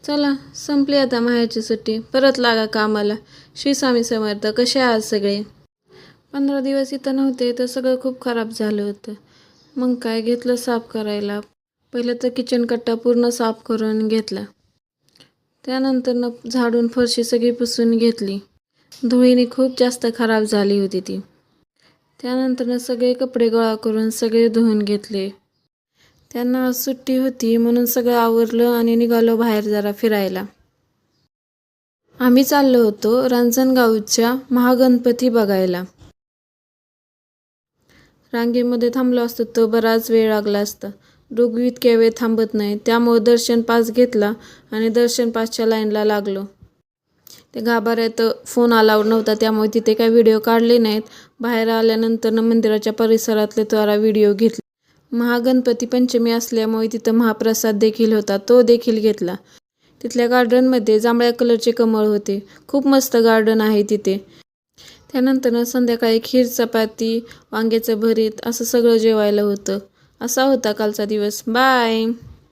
चला संपली आता माहेरची सुट्टी, परत लागा कामाला. श्री स्वामी समर्थ. कसे आहात सगळे? 15 दिवस इथं नव्हते तर सगळं खूप खराब झालं होतं. मग काय घेतलं साफ करायला. पहिलं तर किचन कट्टा पूर्ण साफ करून घेतला. त्यानंतर झाडून फरशी सगळी पुसून घेतली. धुळीने खूप जास्त खराब झाली होती ती. त्यानंतर सगळे कपडे गोळा करून सगळे धुवून घेतले. त्यांना आज सुट्टी होती म्हणून सगळं आवरलं आणि निघालो बाहेर जरा फिरायला. आम्ही चाललो होतो रांजणगावच्या महागणपती बघायला. रांगेमध्ये थांबलो असतो तर बराच वेळ लागला असता. डोगू इतक्या वेळ थांबत नाही, त्यामुळे दर्शन पास घेतला आणि दर्शन पासच्या लाईनला लागलो. ते गाभाऱ्यात फोन अलाउड नव्हता त्यामुळे तिथे काही व्हिडिओ काढले नाहीत. बाहेर आल्यानंतर मंदिराच्या परिसरातले थोडा व्हिडिओ घेतला. महागणपती पंचमी असल्यामुळे तिथं महाप्रसाद देखील होता, तो देखील घेतला. तिथल्या गार्डनमध्ये जांभळ्या कलरचे कमळ होते. खूप मस्त गार्डन आहे तिथे. त्यानंतर संध्याकाळी खीर, चपाती, वांग्याचं भरीत असं सगळं जेवायला होतं. असा होता कालचा दिवस. बाय.